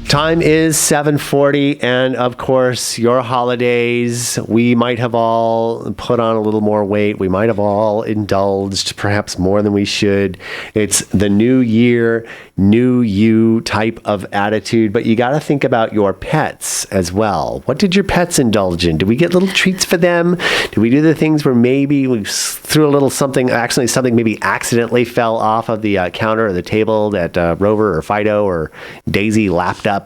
Time is 7:40, and of course, your holidays, we might have all put on a little more weight. We might have all indulged, perhaps more than we should. It's the new year, new you type of attitude, but you got to think about your pets as well. What did your pets indulge in? Did we get little treats for them? Did we do the things where maybe we threw a little something maybe accidentally fell off of the counter or the table that Rover or Fido or Daisy lapped up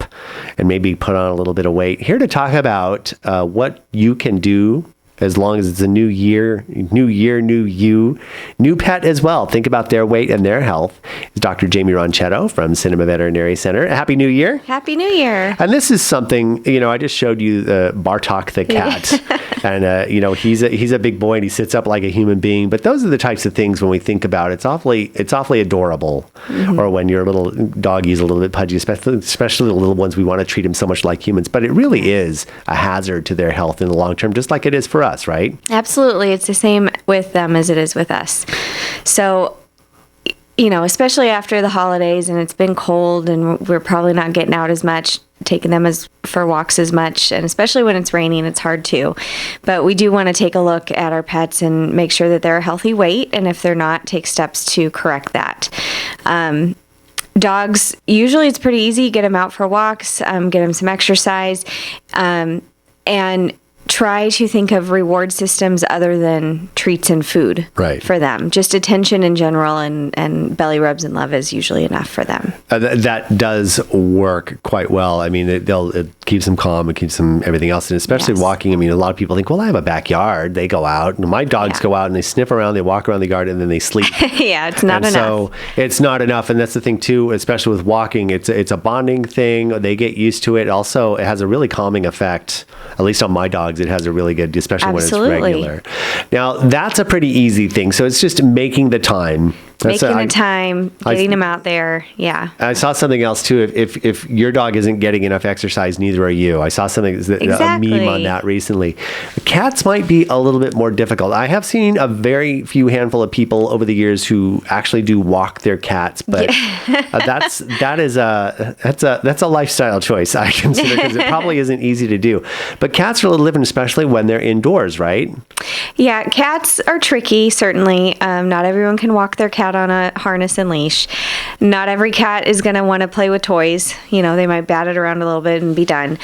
and maybe put on a little bit of weight? Here to talk about what you can do as long as it's a new year, new you, new pet as well. Think about their weight and their health. It's Dr. Jaimie Ronchetto from Cinema Veterinary Center. Happy New Year. Happy New Year. And this is something, I just showed you Bartok the cat. And, he's a big boy and he sits up like a human being. But those are the types of things when we think about it, it's awfully adorable. Mm-hmm. Or when your little doggy's a little bit pudgy, especially the little ones, we want to treat them so much like humans. But it really is a hazard to their health in the long term, just like it is for us, right? Absolutely. It's the same with them as it is with us. So, especially after the holidays and it's been cold and we're probably not getting out as much, taking them for walks as much, and especially when it's raining, it's hard too. But we do want to take a look at our pets and make sure that they're a healthy weight, and if they're not, take steps to correct that. Dogs, usually it's pretty easy. Get them out for walks, get them some exercise, and try to think of reward systems other than treats and food for them. Just attention in general and belly rubs and love is usually enough for them. That does work quite well. I mean, it keeps them calm, it keeps them everything else. And especially walking, I mean, a lot of people think, well, I have a backyard. They go out. And my dogs go out and they sniff around, they walk around the garden, and then they sleep. Yeah, it's not enough. So it's not enough. And that's the thing, too, especially with walking. It's a bonding thing. They get used to it. Also, it has a really calming effect, at least on my dogs. It has a really good, especially when it's regular. Now, that's a pretty easy thing. So it's just making the time. Getting them out there. Yeah. I saw something else too. If your dog isn't getting enough exercise, neither are you. I saw something, a meme on that recently. Cats might be a little bit more difficult. I have seen a very few handful of people over the years who actually do walk their cats, but that's a lifestyle choice, I consider, because it probably isn't easy to do. But cats are a little different, especially when they're indoors, right? Yeah, cats are tricky, certainly. Not everyone can walk their cat on a harness and leash. Not every cat is going to want to play with toys. They might bat it around a little bit and be done.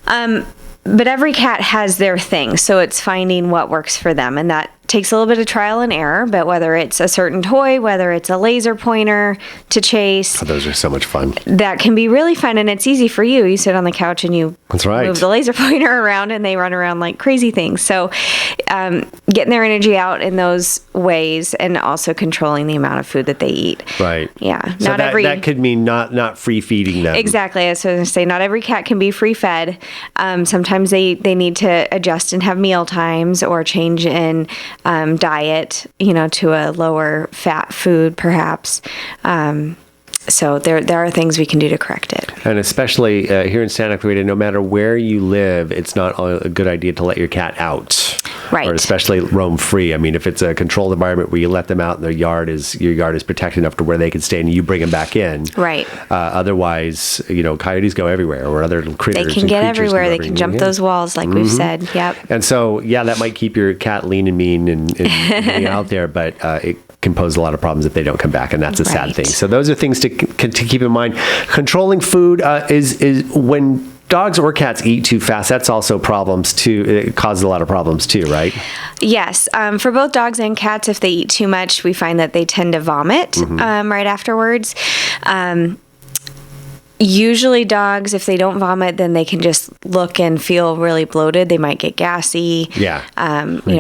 But every cat has their thing, so it's finding what works for them, and that takes a little bit of trial and error. But whether it's a certain toy, whether it's a laser pointer to chase, those are so much fun. That can be really fun, and it's easy for you. You sit on the couch and you move the laser pointer around, and they run around like crazy things. So getting their energy out in those ways, and also controlling the amount of food that they eat. Right. Yeah. So that could mean not free feeding them. Exactly. I was going to say, not every cat can be free fed. Sometimes they need to adjust and have meal times or change in diet, to a lower fat food, perhaps. So there are things we can do to correct it. And especially here in Santa Clarita, no matter where you live, it's not a good idea to let your cat out. Right. Or especially roam free. I mean, if it's a controlled environment where you let them out and your yard is protected enough to where they can stay and you bring them back in. Right. Otherwise, coyotes go everywhere, or other critters. They can get everywhere. They can jump those walls, like we've said. Yep. And so, that might keep your cat lean and mean and getting out there, but it can pose a lot of problems if they don't come back, and that's a sad thing. So those are things to keep in mind. Controlling food is when dogs or cats eat too fast, that's also problems too. It causes a lot of problems too, right? Yes. For both dogs and cats, if they eat too much, we find that they tend to vomit right afterwards. Usually dogs, if they don't vomit, then they can just look and feel really bloated. They might get gassy. Yeah.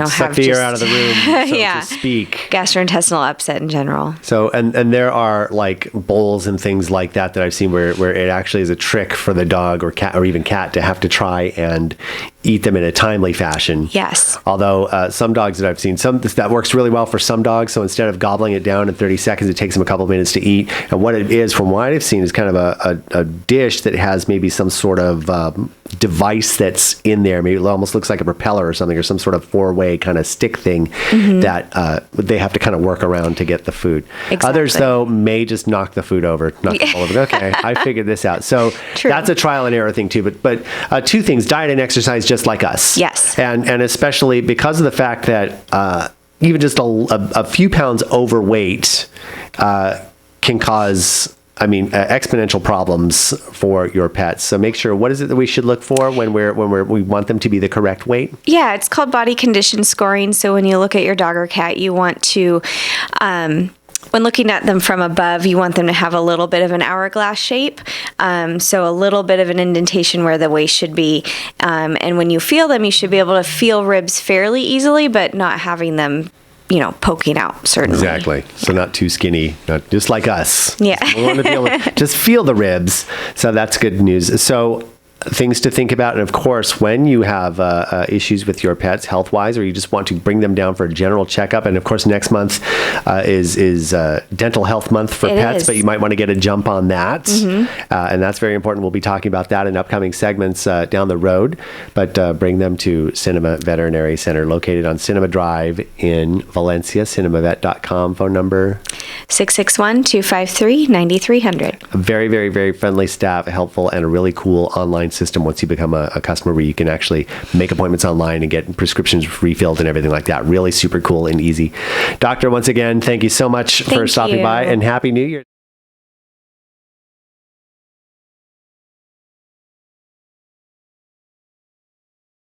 Suck the air out of the room, so to speak. Gastrointestinal upset in general. So, and there are like bowls and things like that I've seen where it actually is a trick for the dog or cat or even cat to have to try and eat them in a timely fashion. Yes. Although some dogs that I've seen, that works really well for some dogs. So instead of gobbling it down in 30 seconds, it takes them a couple of minutes to eat. And what it is, from what I've seen, is kind of a dish that has maybe some sort of device that's in there. Maybe it almost looks like a propeller or something, or some sort of 4-way kind of stick thing that they have to kind of work around to get the food. Exactly. Others, though, may just knock the food over. Okay, I figured this out. So that's a trial and error thing too. But two things: diet and exercise, just like us. Yes. And especially because of the fact that even just a few pounds overweight can cause exponential problems for your pets. So make sure, what is it that we should look for when we want them to be the correct weight? Yeah, it's called body condition scoring. So when you look at your dog or cat, you want to, when looking at them from above, you want them to have a little bit of an hourglass shape. So a little bit of an indentation where the waist should be. And when you feel them, you should be able to feel ribs fairly easily, but not having them poking out, certainly. Exactly. So not too skinny, not just like us. Yeah. We want to be able to just feel the ribs. So that's good news. So things to think about. And of course, when you have issues with your pets health-wise, or you just want to bring them down for a general checkup, and of course next month is dental health month for pets, but you might want to get a jump on that. And that's very important. We'll be talking about that in upcoming segments down the road, but bring them to Cinema Veterinary Center, located on Cinema Drive in Valencia. cinemavet.com. Phone number 661-253-9300. Very, very, very friendly staff, helpful, and a really cool online system once you become a customer, where you can actually make appointments online and get prescriptions refilled and everything like that. Really super cool and easy. Doctor, once again, thank you so much for stopping by, and Happy New Year.